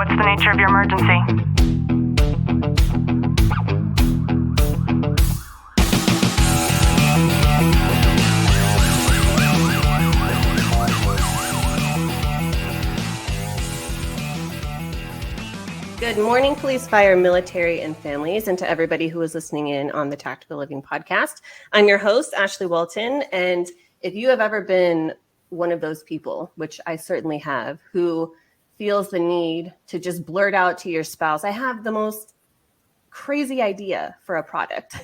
What's the nature of your emergency? Good morning, police, fire, military, and families, and to everybody who is listening in on the Tactical Living podcast. I'm your host, Ashley Walton, and if you have ever been one of those people, which I certainly have, who feels the need to just blurt out to your spouse, I have the most crazy idea for a product,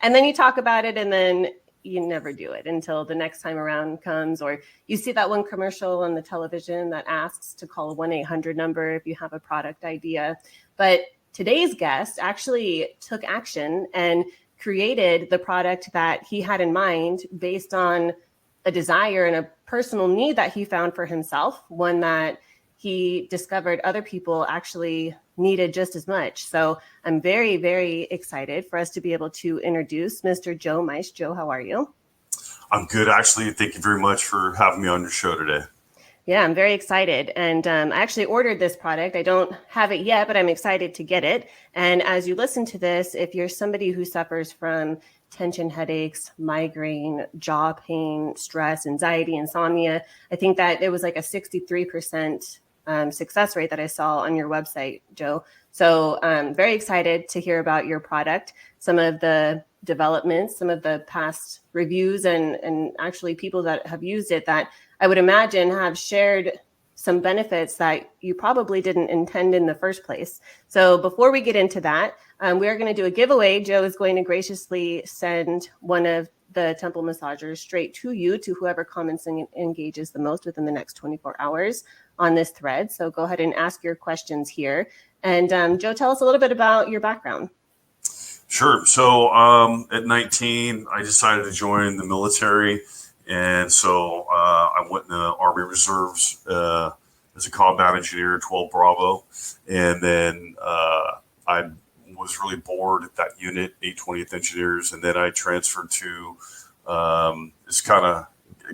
and then you talk about it, and then you never do it until the next time around comes, or you see that one commercial on the television that asks to call a 1-800 number if you have a product idea. But today's guest actually took action and created the product that he had in mind based on a desire and a personal need that he found for himself, one that he discovered other people actually needed just as much. So I'm very, very excited for us to be able to introduce Mr. Joe Meisch. Joe, how are you? I'm good, actually. Thank you very much for having me on your show today. Yeah, I'm very excited. And I actually ordered this product. I don't have it yet, but I'm excited to get it. And as you listen to this, if you're somebody who suffers from tension headaches, migraine, jaw pain, stress, anxiety, insomnia, I think that it was like a 63% success rate that I saw on your website, Joe. So I'm very excited to hear about your product, some of the developments, some of the past reviews, and actually people that have used it that I would imagine have shared some benefits that you probably didn't intend in the first place. So before we get into that, we are going to do a giveaway. Joe is going to graciously send one of the temple massagers straight to you, to whoever comments and engages the most within the next 24 hours on this thread. So go ahead and ask your questions here. And Joe, tell us a little bit about your background. Sure. So at 19, I decided to join the military. And so I went in the Army Reserves as a combat engineer, 12 Bravo. And then I was really bored at that unit, 820th Engineers. And then I transferred to, it's kind of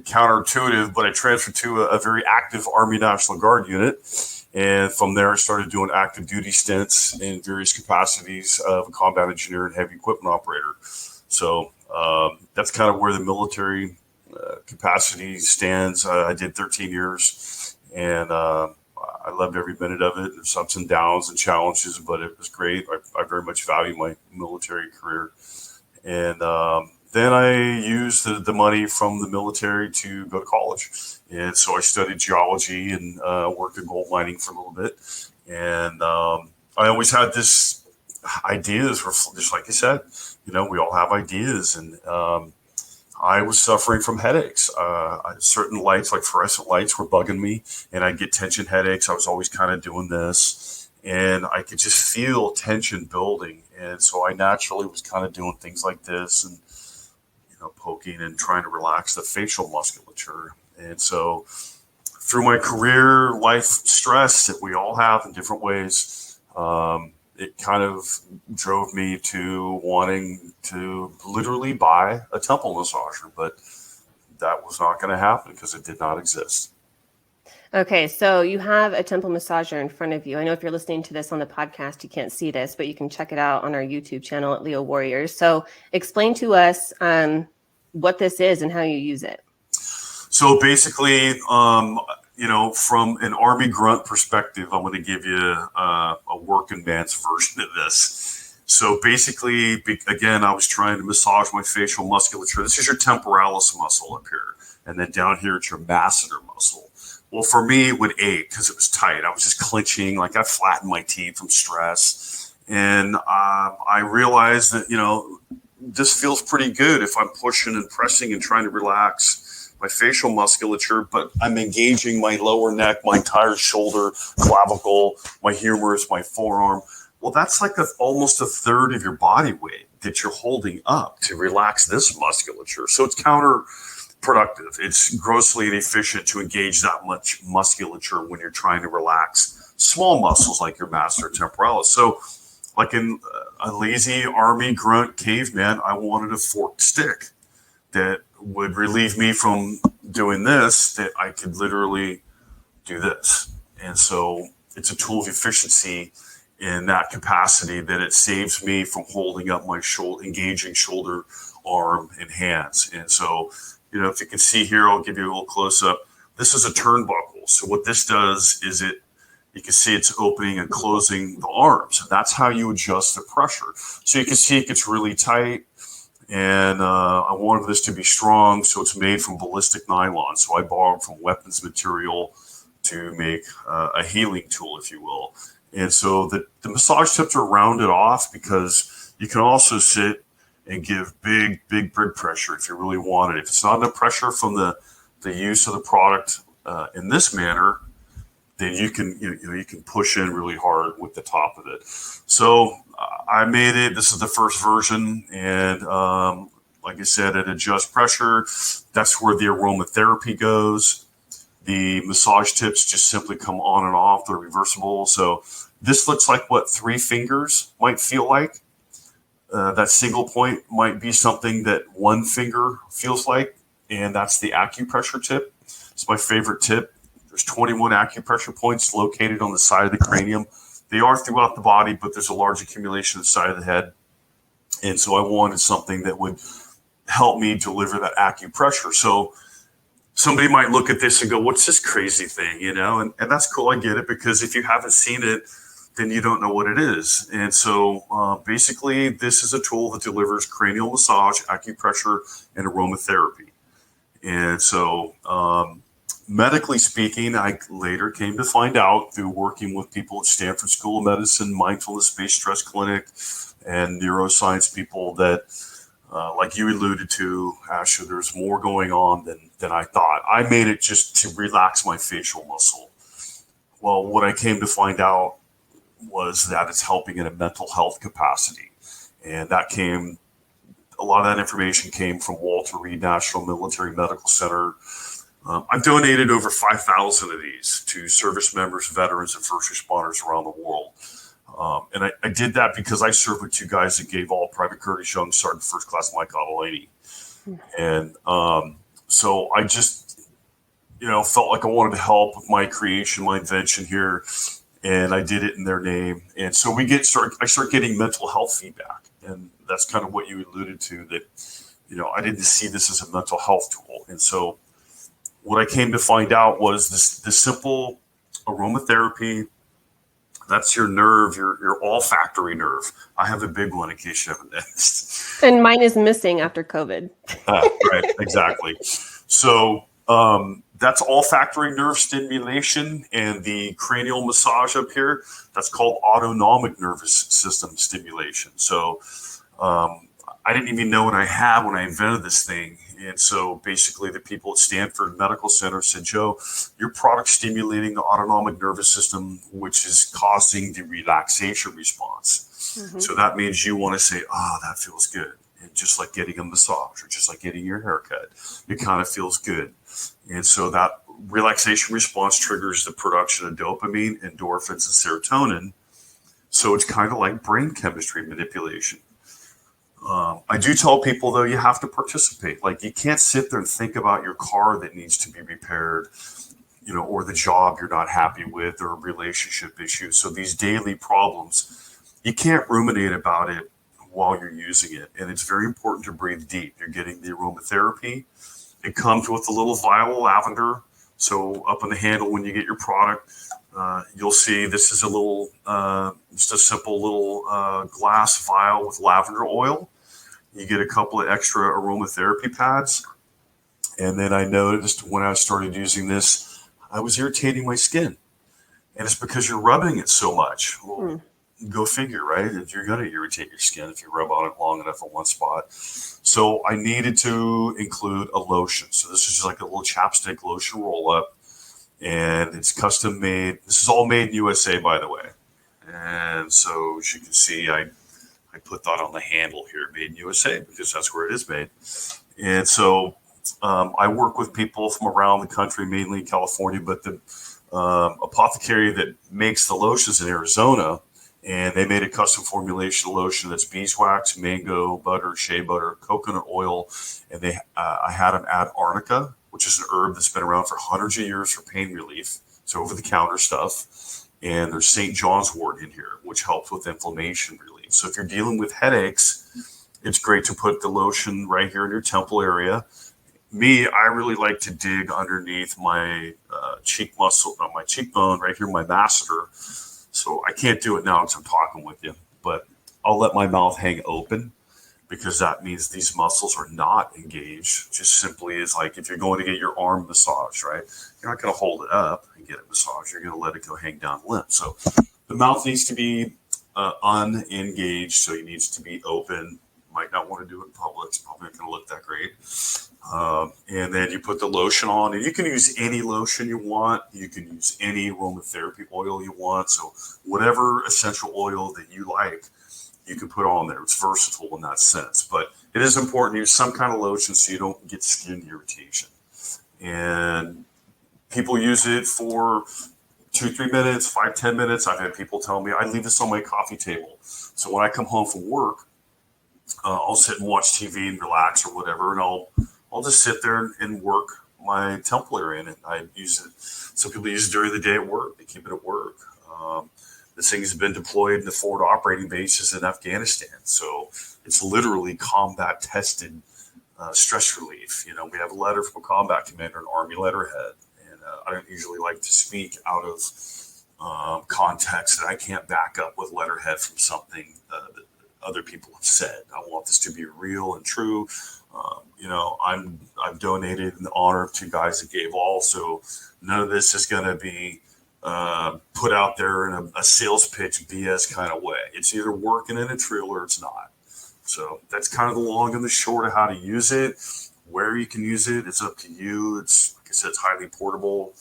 counterintuitive, but I transferred to a very active Army National Guard unit. And from there, I started doing active duty stints in various capacities of a combat engineer and heavy equipment operator. So that's kind of where the military capacity stands. I did 13 years, and I loved every minute of it. There's ups and downs and challenges, but it was great. I very much value my military career. And then I used the money from the military to go to college. And so I studied geology and worked in gold mining for a little bit. And I always had this ideas, just like you said, we all have ideas. And I was suffering from headaches. Certain lights, like fluorescent lights, were bugging me, and I'd get tension headaches. I was always kind of doing this, and I could just feel tension building. And so I naturally was kind of doing things like this and, poking and trying to relax the facial musculature. And so through my career life stress that we all have in different ways, it kind of drove me to wanting to literally buy a temple massager, but that was not going to happen because it did not exist. Okay, so you have a temple massager in front of you. I know if you're listening to this on the podcast, you can't see this, but you can check it out on our YouTube channel at Leo Warriors. So explain to us what this is and how you use it. So basically, from an Army grunt perspective, I'm going to give you a working man's version of this. So basically, again, I was trying to massage my facial musculature. This is your temporalis muscle up here. And then down here, it's your masseter muscle. Well, for me, it would ache because it was tight. I was just clenching, like I flattened my teeth from stress. And I realized that, this feels pretty good if I'm pushing and pressing and trying to relax my facial musculature, but I'm engaging my lower neck, my entire shoulder, clavicle, my humerus, my forearm. Well, that's like almost a third of your body weight that you're holding up to relax this musculature. So it's counterproductive. It's grossly inefficient to engage that much musculature when you're trying to relax small muscles like your masseter temporalis. So like in a lazy Army grunt caveman, I wanted a forked stick that would relieve me from doing this, that I could literally do this. And so it's a tool of efficiency in that capacity that it saves me from holding up my shoulder, engaging shoulder, arm, and hands. And so, if you can see here, I'll give you a little close up. This is a turnbuckle. So what this does is you can see it's opening and closing the arms. That's how you adjust the pressure. So you can see it gets really tight. And I wanted this to be strong, so it's made from ballistic nylon. So I borrowed from weapons material to make a healing tool, if you will. And so the massage tips are rounded off because you can also sit and give big pressure if you really want it. If it's not enough pressure from the use of the product in this manner, then you can push in really hard with the top of it. So I made it. This is the first version, and like I said, it adjusts pressure. That's where the aromatherapy goes. The massage tips just simply come on and off. They're reversible. So this looks like what 3 fingers might feel like. That single point might be something that 1 finger feels like, and that's the acupressure tip. It's my favorite tip. There's 21 acupressure points located on the side of the cranium. They are throughout the body, but there's a large accumulation on the side of the head. And so I wanted something that would help me deliver that acupressure. So somebody might look at this and go, what's this crazy thing, And that's cool. I get it, because if you haven't seen it, then you don't know what it is. And so basically, this is a tool that delivers cranial massage, acupressure, and aromatherapy. And so medically speaking, I later came to find out through working with people at Stanford School of Medicine, mindfulness-based stress clinic, and neuroscience people that, like you alluded to, Asher, there's more going on than I thought. I made it just to relax my facial muscle. Well, what I came to find out was that it's helping in a mental health capacity. And a lot of that information came from Walter Reed National Military Medical Center. I've donated over 5,000 of these to service members, veterans, and first responders around the world. And I did that because I served with 2 guys that gave all Private Curtis Young, Sergeant First Class Mike Ottolini. And so I just, felt like I wanted to help with my creation, my invention here. And I did it in their name. And so I start getting mental health feedback. And that's kind of what you alluded to, that, I didn't see this as a mental health tool. And so what I came to find out was the simple aromatherapy. That's your nerve, your olfactory nerve. I have a big one in case you haven't noticed. And mine is missing after COVID. Right, exactly. So that's olfactory nerve stimulation, and the cranial massage up here, that's called autonomic nervous system stimulation. So I didn't even know what I had when I invented this thing. And so basically the people at Stanford Medical Center said, Joe, your product's stimulating the autonomic nervous system, which is causing the relaxation response. Mm-hmm. So that means you want to say, that feels good. And just like getting a massage or just like getting your haircut, it kind of feels good. And so that relaxation response triggers the production of dopamine, endorphins, and serotonin. So it's kind of like brain chemistry manipulation. I do tell people, though, you have to participate. Like, you can't sit there and think about your car that needs to be repaired, or the job you're not happy with, or a relationship issue. So these daily problems, you can't ruminate about it while you're using it. And it's very important to breathe deep. You're getting the aromatherapy. It comes with a little vial of lavender. So up on the handle when you get your product, you'll see this is just a simple little glass vial with lavender oil. You get a couple of extra aromatherapy pads. And then I noticed when I started using this, I was irritating my skin. And it's because you're rubbing it so much. Well, go figure, right? You're going to irritate your skin if you rub on it long enough in one spot. So I needed to include a lotion. So this is just like a little chapstick lotion roll-up. And it's custom made. This is all made in USA, by the way. And so as you can see, I put that on the handle here, made in USA, because that's where it is made. And so I work with people from around the country, mainly in California, but the apothecary that makes the lotions in Arizona, and they made a custom formulation lotion that's beeswax, mango butter, shea butter, coconut oil, and I had them add arnica, which is an herb that's been around for hundreds of years for pain relief. It's over-the-counter stuff. And there's St. John's wort in here, which helps with inflammation relief. So if you're dealing with headaches, it's great to put the lotion right here in your temple area. Me, I really like to dig underneath my cheek muscle, my cheekbone right here, my masseter. So I can't do it now because I'm talking with you, but I'll let my mouth hang open because that means these muscles are not engaged. Just simply is like if you're going to get your arm massaged, right? You're not going to hold it up and get it massaged. You're going to let it go hang down limp. So the mouth needs to be unengaged, so it needs to be open. Might not want to do it in public. It's probably not going to look that great. And then you put the lotion on, and you can use any lotion you want. You can use any aromatherapy oil you want. So whatever essential oil that you like, you can put on there. It's versatile in that sense. But it is important to use some kind of lotion so you don't get skin irritation. And people use it for 2-3 minutes, 5-10 minutes. I've had people tell me I leave this on my coffee table. So when I come home from work, I'll sit and watch TV and relax or whatever, and I'll just sit there and work my temple area in it. I use it. Some people use it during the day at work. They keep it at work. This thing has been deployed in the forward operating bases in Afghanistan, so it's literally combat tested stress relief. You know, we have a letter from a combat commander, an Army letterhead, and I don't usually like to speak out of context, and I can't back up with letterhead from something that other people have said. I want this to be real and true. You know, I've donated in the honor of 2 guys that gave all, so none of this is going to be put out there in a sales pitch BS kind of way. It's either working and it's real or it's not. So that's kind of the long and the short of how to use it. Where you can use it, it's up to you. It's, like I said, it's highly portable,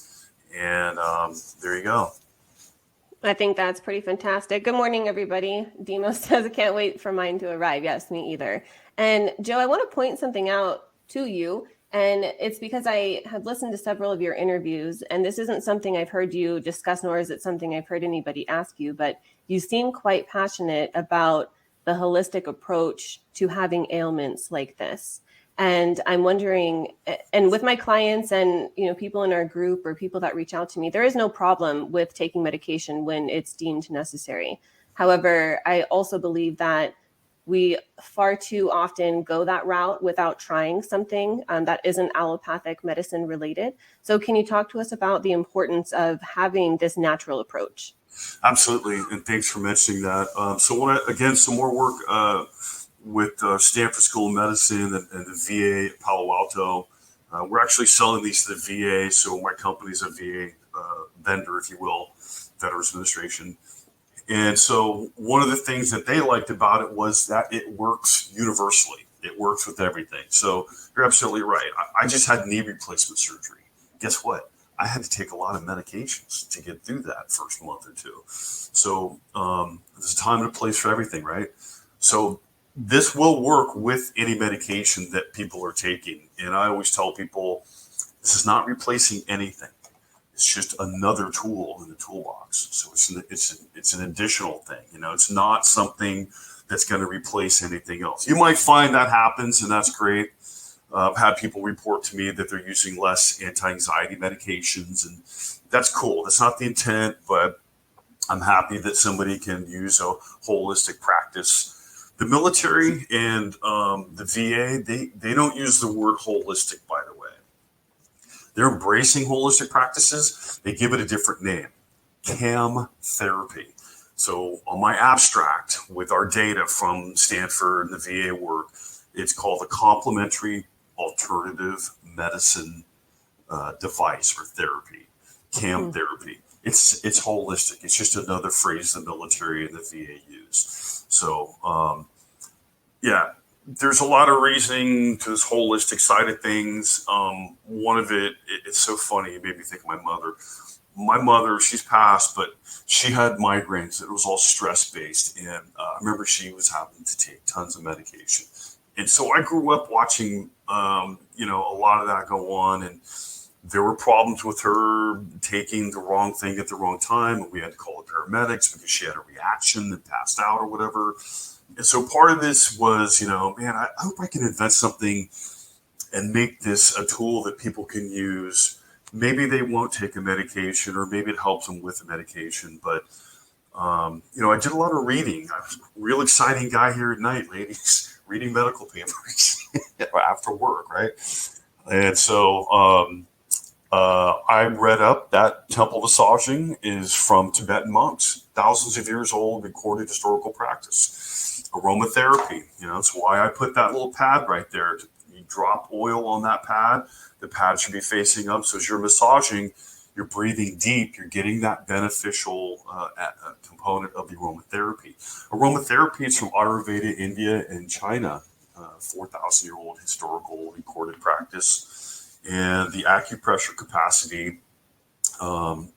and there you go. I think that's pretty fantastic. Good morning, everybody. Demo says, I can't wait for mine to arrive. Yes, me either. And Joe, I want to point something out to you. And it's because I have listened to several of your interviews, and this isn't something I've heard you discuss, nor is it something I've heard anybody ask you, but you seem quite passionate about the holistic approach to having ailments like this. And I'm wondering, and with my clients and, you know, people in our group or people that reach out to me, there is no problem with taking medication when it's deemed necessary. However, I also believe that we far too often go that route without trying something that isn't allopathic medicine related. So can you talk to us about the importance of having this natural approach? Absolutely. And thanks for mentioning that. Again, some more work with Stanford School of Medicine and the VA at Palo Alto. We're actually selling these to the VA. So my company's a VA vendor, if you will, Veterans Administration. And so one of the things that they liked about it was that it works universally. It works with everything. So you're absolutely right. I just had knee replacement surgery. Guess what? I had to take a lot of medications to get through that first month or two. So there's a time and a place for everything, right? So this will work with any medication that people are taking. And I always tell people, this is not replacing anything. It's just another tool in the toolbox. So it's an additional thing. You know, it's not something that's going to replace anything else. You might find that happens, and that's great. I've had people report to me that they're using less anti-anxiety medications, and that's cool. That's not the intent, but I'm happy that somebody can use a holistic practice. The military and the VA, they don't use the word holistic, by the way. They're embracing holistic practices. They give it a different name, CAM therapy. So on my abstract with our data from Stanford and the VA work, it's called a complementary alternative medicine device or therapy, CAM therapy. It's holistic. It's just another phrase the military and the VA use. So, there's a lot of reasoning to this holistic side of things. One of it's so funny. It made me think of my mother. My mother, she's passed, but she had migraines. It was all stress-based. And I remember she was having to take tons of medication. And so I grew up watching, a lot of that go on. And there were problems with her taking the wrong thing at the wrong time. And we had to call the paramedics because she had a reaction and passed out or whatever. And so part of this was, I hope I can invent something and make this a tool that people can use maybe they won't take a medication, or maybe it helps them with the medication. But I did a lot of reading. I was a real exciting guy here at night, ladies, reading medical papers after work, right? And so I read up that temple massaging is from Tibetan monks, thousands of years old, recorded historical practice. Aromatherapy, that's why I put that little pad right there. You drop oil on that pad. The pad should be facing up. So as you're massaging, you're breathing deep. You're getting that beneficial component of the aromatherapy. Aromatherapy is from Ayurveda, India, and China, 4,000-year-old historical recorded practice. And the acupressure capacity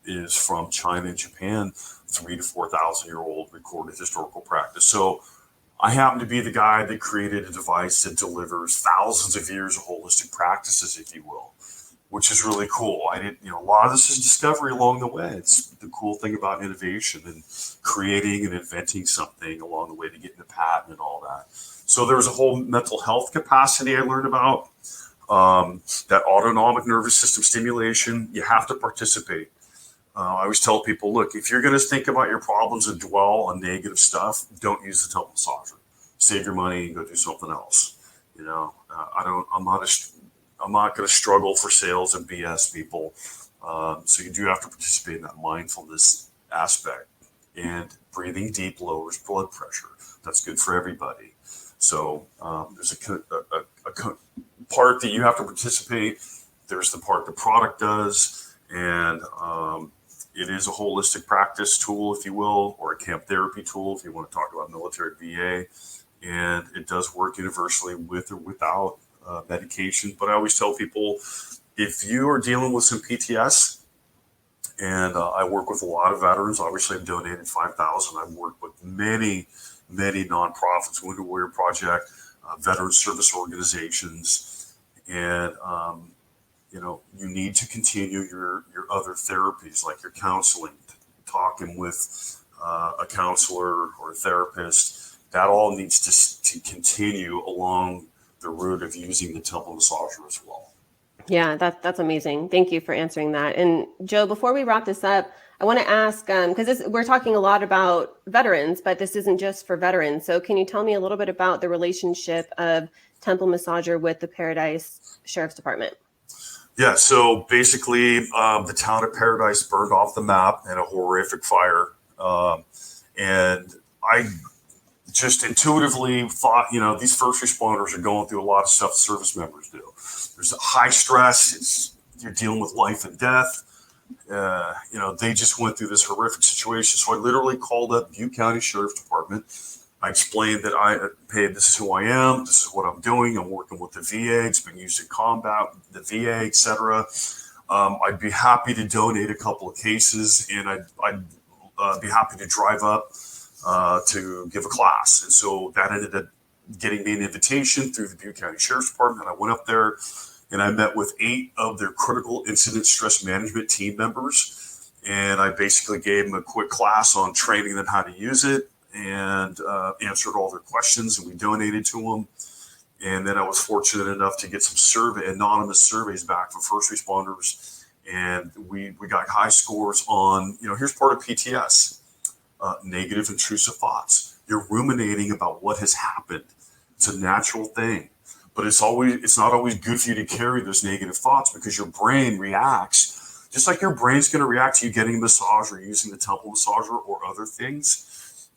is from China and Japan, 3,000 to 4,000-year-old recorded historical practice. So I happen to be the guy that created a device that delivers thousands of years of holistic practices, if you will, which is really cool. A lot of this is discovery along the way. It's the cool thing about innovation and creating and inventing something along the way to get the patent and all that. So there was a whole mental health capacity I learned about, that autonomic nervous system stimulation. You have to participate. I always tell people, look, if you're going to think about your problems and dwell on negative stuff, don't use the temple massager. Save your money and go do something else. I'm not going to struggle for sales and BS people. So you do have to participate in that mindfulness aspect. And breathing deep lowers blood pressure. That's good for everybody. So there's a part that you have to participate. There's the part the product does. And it is a holistic practice tool, if you will, or a camp therapy tool, if you want to talk about military VA. And it does work universally with or without medication. But I always tell people, if you are dealing with some PTS, and I work with a lot of veterans. Obviously, I've donated 5,000. I've worked with many nonprofits, Wounded Warrior Project, veteran service organizations, and you need to continue your other therapies, like your counseling, talking with a counselor or a therapist. That all needs to continue along the route of using the temple massager as well. Yeah, that's amazing. Thank you for answering that. And Joe, before we wrap this up, I want to ask, because we're talking a lot about veterans, but this isn't just for veterans. So can you tell me a little bit about the relationship of temple massager with the Paradise Sheriff's Department? Yeah, so basically the town of Paradise burned off the map in a horrific fire. And I just intuitively thought, these first responders are going through a lot of stuff service members do. There's a high stress. You're dealing with life and death. They just went through this horrific situation. So I literally called up Butte County Sheriff's Department. I explained that this is who I am. This is what I'm doing. I'm working with the VA. It's been used in combat, the VA, etc. I'd be happy to donate a couple of cases, and I'd be happy to drive up to give a class. And so that ended up getting me an invitation through the Butte County Sheriff's Department. I went up there and I met with 8 of their critical incident stress management team members. And I basically gave them a quick class on training them how to use it, and answered all their questions, and we donated to them. And then I was fortunate enough to get some anonymous surveys back from first responders. And we got high scores on, here's part of PTS. Negative intrusive thoughts. You're ruminating about what has happened. It's a natural thing, but it's not always good for you to carry those negative thoughts, because your brain reacts just like your brain's going to react to you getting a massage or using the temple massager or other things.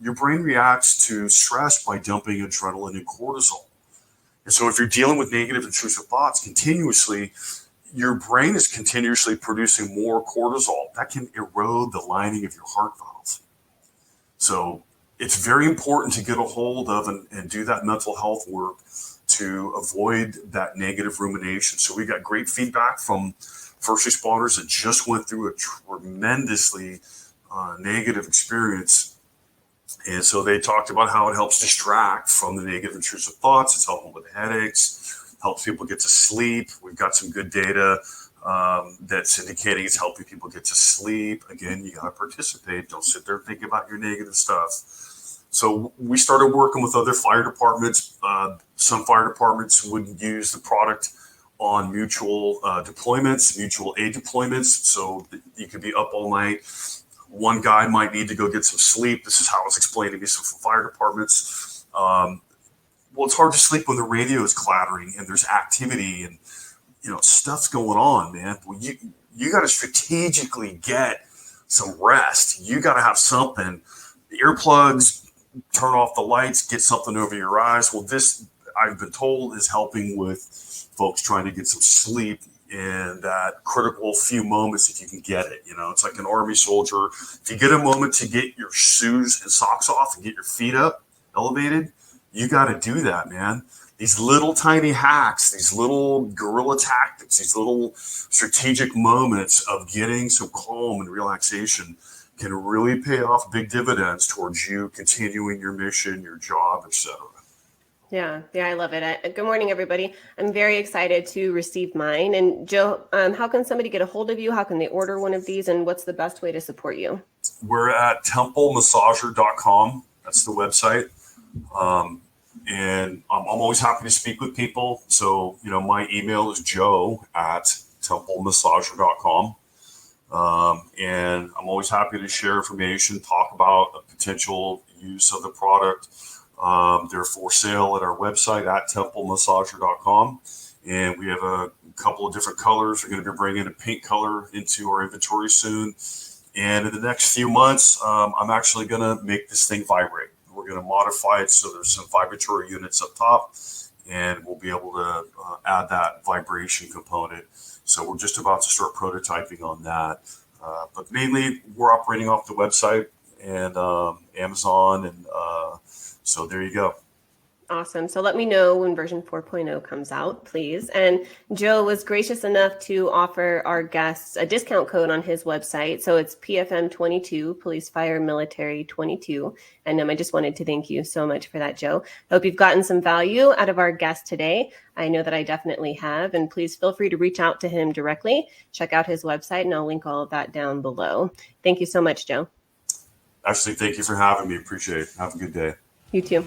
Your brain reacts to stress by dumping adrenaline and cortisol. And so if you're dealing with negative intrusive thoughts continuously, your brain is continuously producing more cortisol. That can erode the lining of your heart valve. So it's very important to get a hold of and do that mental health work to avoid that negative rumination. So we got great feedback from first responders that just went through a tremendously negative experience. And so they talked about how it helps distract from the negative intrusive thoughts. It's helping with headaches, helps people get to sleep. We've got some good data that's indicating it's helping people get to sleep. Again, you got to participate. Don't sit there thinking about your negative stuff. So we started working with other fire departments. Some fire departments wouldn't use the product on mutual deployments, mutual aid deployments. So you could be up all night. One guy might need to go get some sleep. This is how it was explained to me from fire departments. Well, it's hard to sleep when the radio is clattering and there's activity and stuff's going on, man. Well, you got to strategically get some rest. You got to have something. The earplugs, turn off the lights, get something over your eyes. Well, this, I've been told, is helping with folks trying to get some sleep in that critical few moments if you can get it. It's like an Army soldier. If you get a moment to get your shoes and socks off and get your feet up, elevated, you got to do that, man. These little tiny hacks, these little guerrilla tactics, these little strategic moments of getting some calm and relaxation can really pay off big dividends towards you continuing your mission, your job, etc. Yeah, I love it. Good morning, everybody. I'm very excited to receive mine. And Joe, how can somebody get a hold of you? How can they order one of these? And what's the best way to support you? We're at templemassager.com. That's the website. And I'm always happy to speak with people. So, my email is joe@templemassager.com. And I'm always happy to share information, talk about a potential use of the product. They're for sale at our website at templemassager.com. And we have a couple of different colors. We're going to be bringing a pink color into our inventory soon. And in the next few months, I'm actually going to make this thing vibrate. We're going to modify it so there's some vibratory units up top, and we'll be able to add that vibration component. So we're just about to start prototyping on that. But mainly, we're operating off the website and Amazon, and so there you go. Awesome. So let me know when version 4.0 comes out, please. And Joe was gracious enough to offer our guests a discount code on his website. So it's PFM22, Police Fire Military 22. And I just wanted to thank you so much for that, Joe. I hope you've gotten some value out of our guest today. I know that I definitely have. And please feel free to reach out to him directly. Check out his website, and I'll link all of that down below. Thank you so much, Joe. Ashley, thank you for having me. Appreciate it. Have a good day. You too.